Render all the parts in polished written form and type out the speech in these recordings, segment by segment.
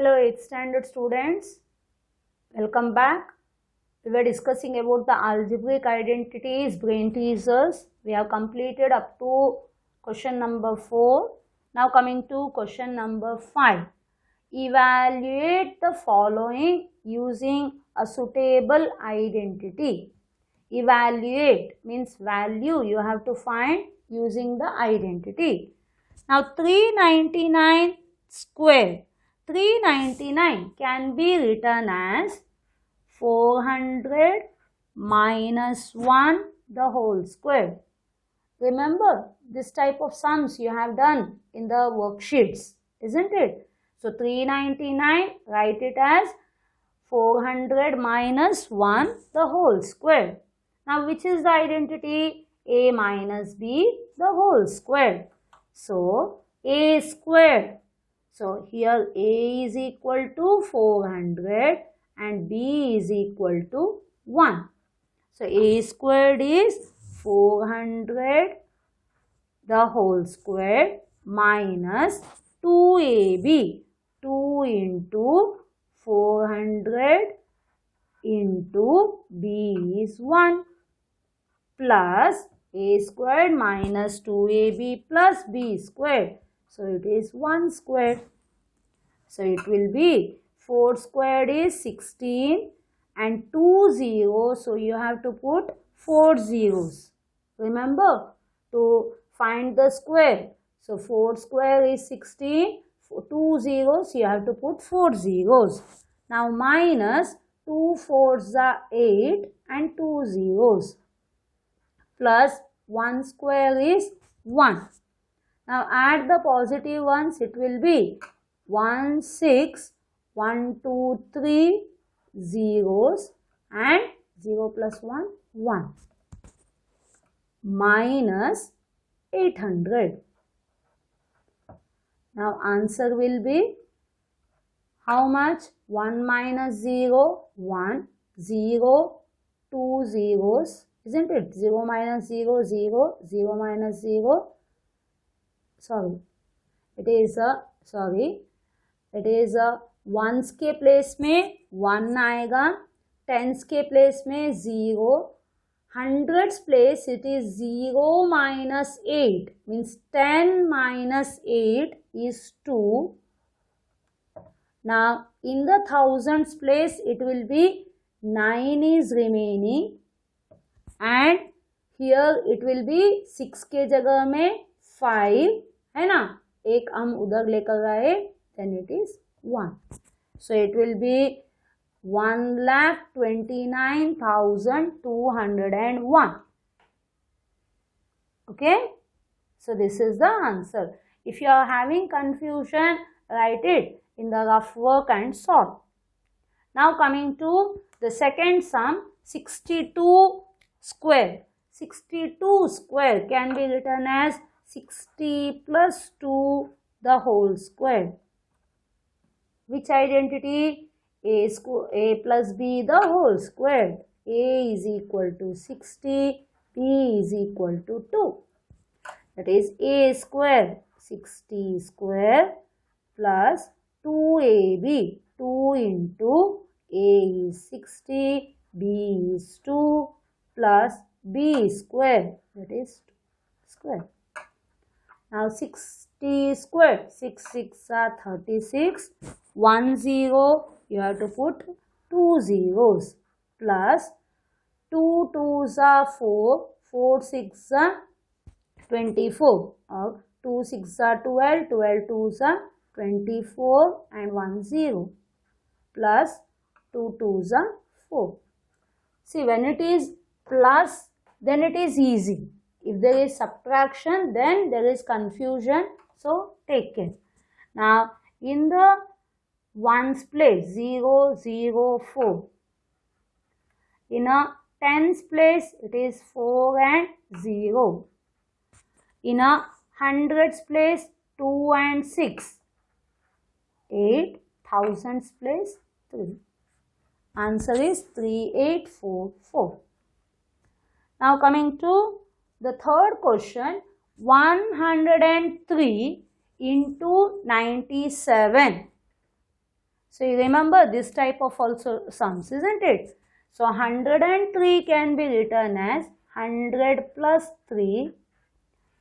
Hello 8th standard students, welcome back. We were discussing about the algebraic identities, brain teasers. We have completed up to question number 4. Now coming to question number 5. Evaluate the following using a suitable identity. Evaluate means value you have to find using the identity. Now 399 square. 399 can be written as 400 minus 1 the whole square. Remember, this type of sums you have done in the worksheets, isn't it? So 399, write it as 400 minus 1 the whole square. Now which is the identity? A minus B the whole square. So A square. So here A is equal to 400 and B is equal to 1. So A squared is 400 the whole square minus 2AB. 2 into 400 into B is 1 plus A squared minus 2AB plus B squared. So it is 1 squared. So it will be 4 squared is 16 and 2 zeros. So you have to put 4 zeros. Remember to find the square. So 4 square is 16. 2 zeros you have to put 4 zeros. Now minus 2 fours are 8 and 2 zeros. Plus 1 square is 1. Now add the positive ones, it will be 1, 6, 1, 2, 3 zeros and 0 plus 1, 1. Minus 800. Now answer will be how much? 1 minus 0, 1, 0, 2 zeros, isn't it? 0 minus 0, 0, 0 minus 0. It is a ones के place में 1 आएगा, tens के place में 0, hundreds place it is 0 minus 8 means 10 minus 8 is 2. Now in the thousands place it will be 9 is remaining and here it will be 6 के जगह में 5 है ना, एक हम उधर लेकर आए, then it is 1. So it will be 1,29,201. Okay, so this is the answer. If you are having confusion, write it in the rough work and solve. Now coming to the second sum, 62 square. 62 square can be written as 60 plus 2 the whole square. Which identity? A plus B the whole square. A is equal to 60, B is equal to 2. That is A square, 60 square plus 2AB. 2 into A is 60, B is 2 plus B square, that is 2 square. Now 60 square, 6 6 are 36, 1 0, you have to put 2 zeros plus 2 2s are 4, 4 6 are 24 or 2 6 are 12, 12 2s are 24 and 1 0 plus 2 2s are 4. See, when it is plus, then it is easy. If there is subtraction, then there is confusion. So take care. Now in the ones place 0 0 4. In a tens place it is 4 and 0. In a hundreds place 2 and 6. 8. Thousands place 3. Answer is 3844. Now coming to the third question, 103 into 97. So you remember this type of also sums, isn't it? So 103 can be written as 100 plus 3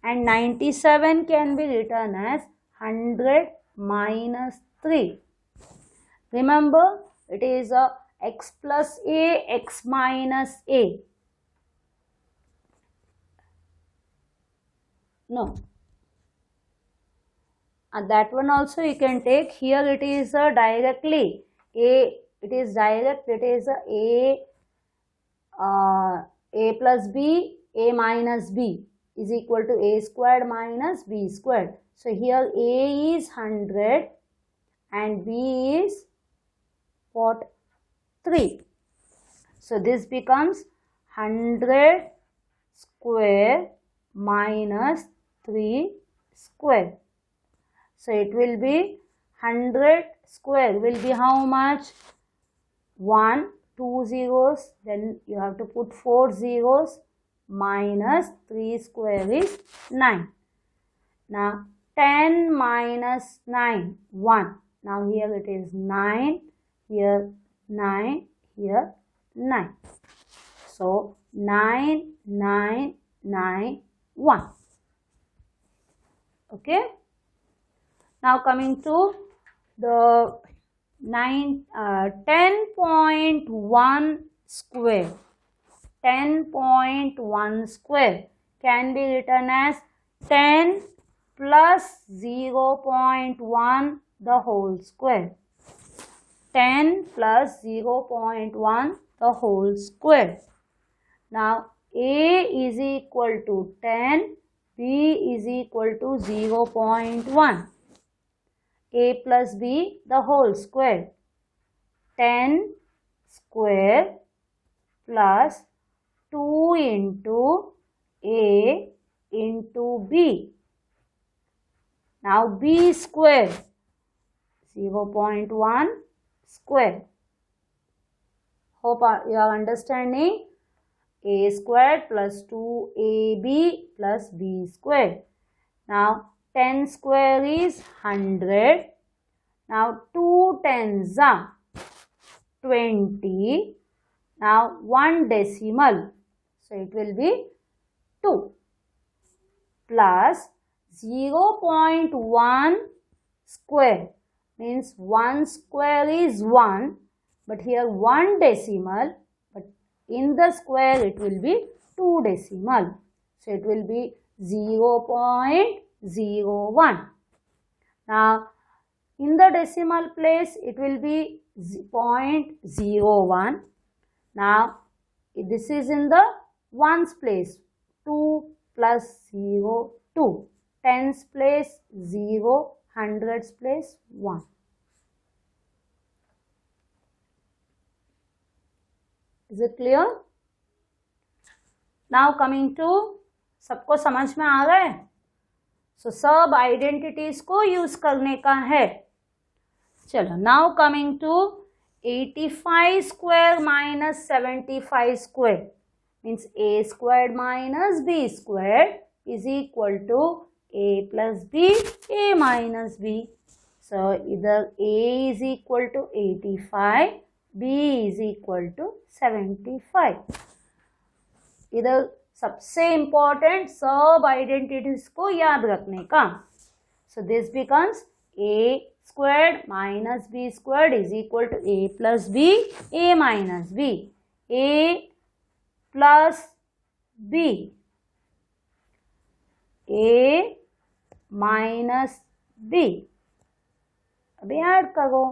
and 97 can be written as 100 minus 3. Remember, it is a x plus a, x minus a. No. And that one also you can take. Here it is directly a. It is direct. It is a plus b, a minus b is equal to a squared minus b squared. So here a is 100 and b is what? 3. So this becomes 100 square minus 3 square. So it will be 100 square will be how much? 1, 2 zeros, then you have to put 4 zeros, minus 3 square is 9. Now 10 minus 9, 1. Now here it is 9, here 9, here 9. So 9, 9, 9, 1. Okay. Now coming to the 10.1 square. 10.1 square can be written as 10 plus 0.1 the whole square. 10 plus 0.1 the whole square. Now a is equal to 10, b is equal to 0.1. a plus b the whole square. 10 square plus 2 into a into b. Now b square, 0.1 square. Hope you are understanding. A squared plus 2ab plus b squared. Now 10 square is 100. Now 2 tens are 20. Now 1 decimal. So it will be 2 plus 0.1 square means 1 square is 1, but here 1 decimal, but in the square it will be 2 decimal. So it will be 0.01. Now in the decimal place it will be 0.01. Now this is in the ones place, 2 plus 0, 2. Tens place 0, hundreds place 1. Is it clear? Now coming to, सबको समझ में आ रहा है? So सब identities को use करने का है. चलो, now coming to 85 square minus 75 square means a squared minus b squared is equal to a plus b, a minus b. So either a is equal to 85, b is equal to 75. इधर सबसे important सब identities को याद रखने का. So this becomes a squared minus b squared is equal to a plus b, a minus b. A plus b, a minus b. अभी add करो.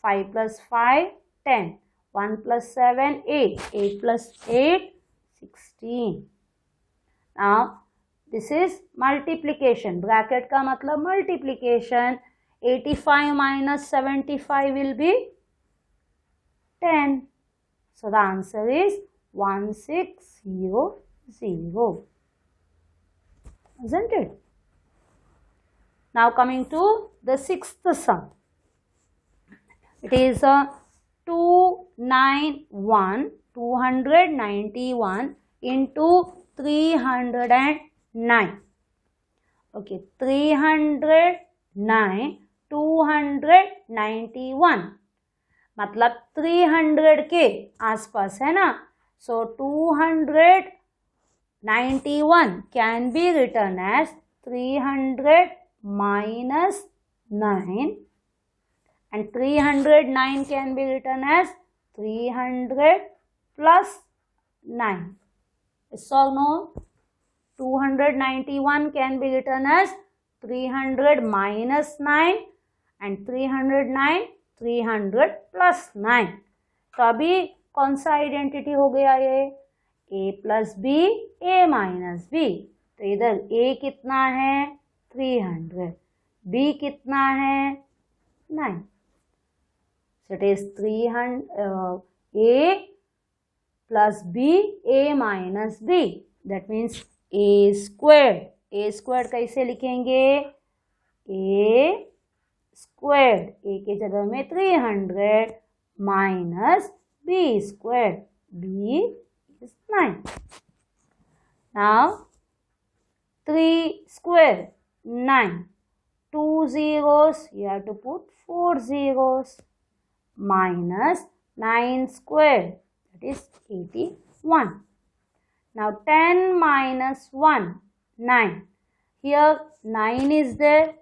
5 plus 5 10, 1 plus 7 8, 8 plus 8 16. Now this is multiplication. Bracket का मतलब multiplication. 85 minus 75 will be 10. So the answer is 1600. Isn't it? Now coming to the sixth sum. It is a 291 into 309. Okay, 309, 291. मतलब 300 के आसपास है ना. So 291 can be return as 300 minus 9 and 309 can be written as 300 plus 9. Yes or no? 291 can be written as 300 minus 9 and 309 300 plus 9. तो अभी कौन सा identity हो गया ये? a plus B a minus B. तो इधर a कितना है? 300. b कितना है? 9. So it is 300 a plus b a minus b. That means a squared. a squared कैसे लिखेंगे? a squared. a के जगह में 300 minus b squared. b is 9. Now 3 square 9. 2 zeros, you have to put 4 zeros. Minus 9 square, that is 81. Now 10 minus 1, 9. Here 9 is there.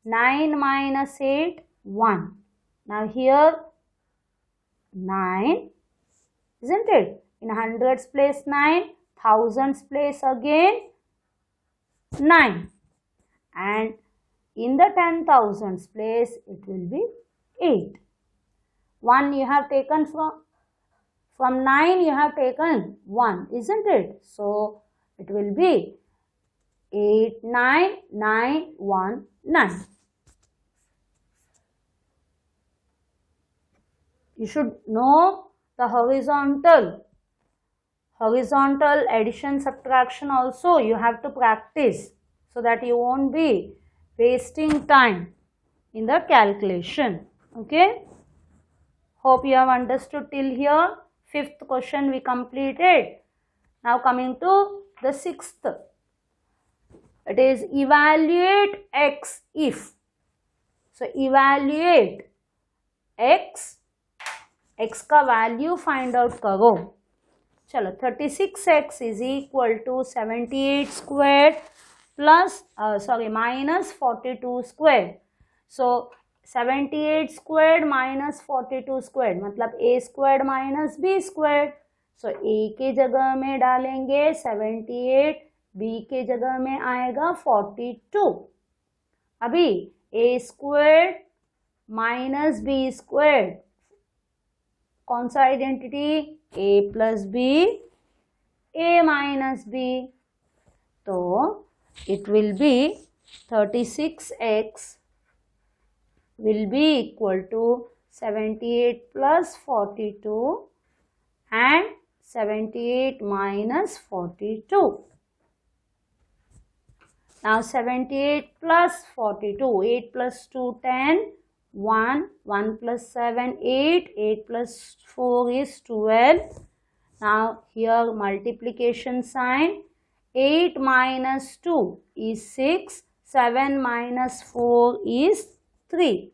9 minus 8, 1. Now here 9, isn't it? In hundreds place 9, thousands place again 9. And in the 10,000s place it will be 8. 1 you have taken from 9 you have taken 1, isn't it? So it will be 8 9 9 1 9. You should know the horizontal addition subtraction also you have to practice, so that you won't be wasting time in the calculation. Okay, hope you have understood till here. 5th question we completed. Now coming to the 6th, it is evaluate x if. So evaluate x का value find out करो. चलो 36x is equal to 78 squared plus minus 42 squared. So 78 squared minus 42 squared मतलब a squared minus b squared. So a के जगह में डालेंगे 78, b के जगह में आएगा 42. अभी a squared minus b squared कौन सा identity? a plus b a minus b. तो it will be 36x will be equal to 78 plus 42 and 78 minus 42. Now 78 plus 42, 8 plus 2 10, 1, 1 plus 7 8, 8 plus 4 is 12. Now here multiplication sign. 8 minus 2 is 6, 7 minus 4 is 3.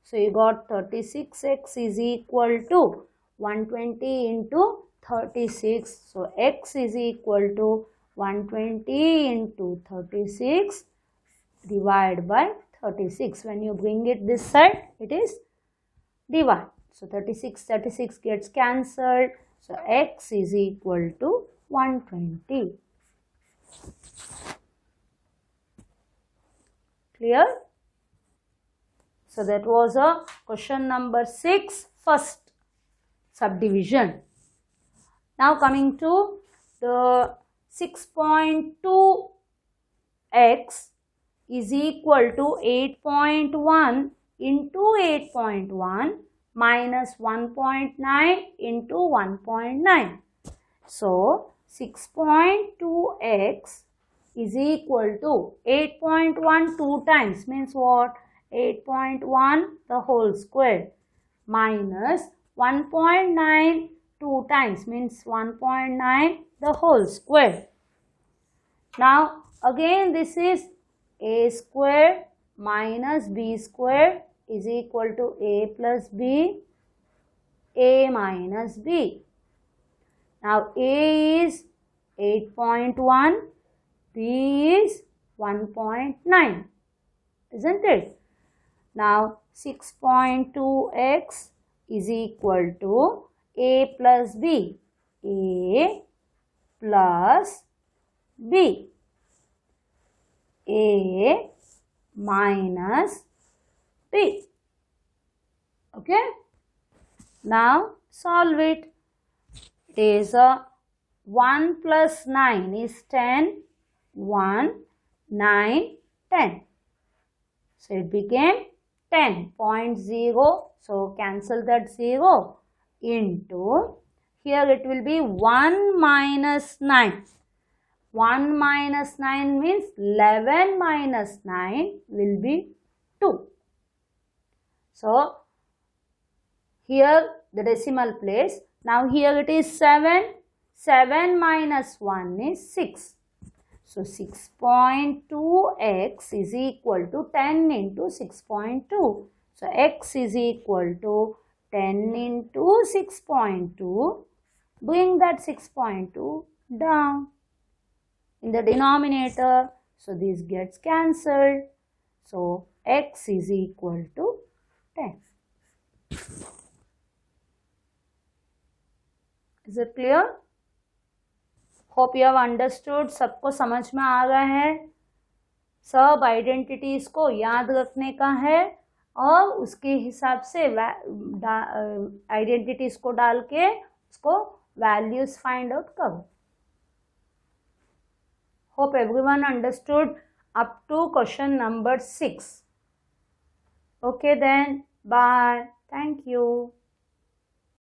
So you got 36x is equal to 120 into 36. So x is equal to 120 into 36 divided by 36. When you bring it this side, it is divide. So 36 gets cancelled. So x is equal to 120. Clear? So that was a question number 6, first subdivision. Now coming to the 6.2x is equal to 8.1 into 8.1 minus 1.9 into 1.9. So 6.2x is equal to 8.1 2 times means what? 8.1 the whole square minus 1.9 2 times means 1.9 the whole square. Now again this is a square minus b square is equal to a plus b A minus B. Now A is 8.1, B is 1.9, isn't it? Now 6.2x is equal to A plus B. A plus B. A minus B. Okay. Now solve it. It is 1 plus 9 is 10. 1, 9, 10. So it became 10.0. So cancel that 0 into, here it will be 1 minus 9. 1 minus 9 means 11 minus 9 will be 2. So here the decimal place. Now here it is 7. 7 minus 1 is 6. So 6.2x is equal to 10 into 6.2. So x is equal to 10 into 6.2. Bring that 6.2 down in the denominator. So this gets cancelled. So x is equal to 10. Is it clear? Hope you have understood. सबको समझ में आ रहा है. सब identities को याद रखने का है और उसके हिसाब से आइडेंटिटीज को डाल के उसको वैल्यूज फाइंड आउट करो. Hope everyone understood up to question number 6. Okay then, bye. Thank you.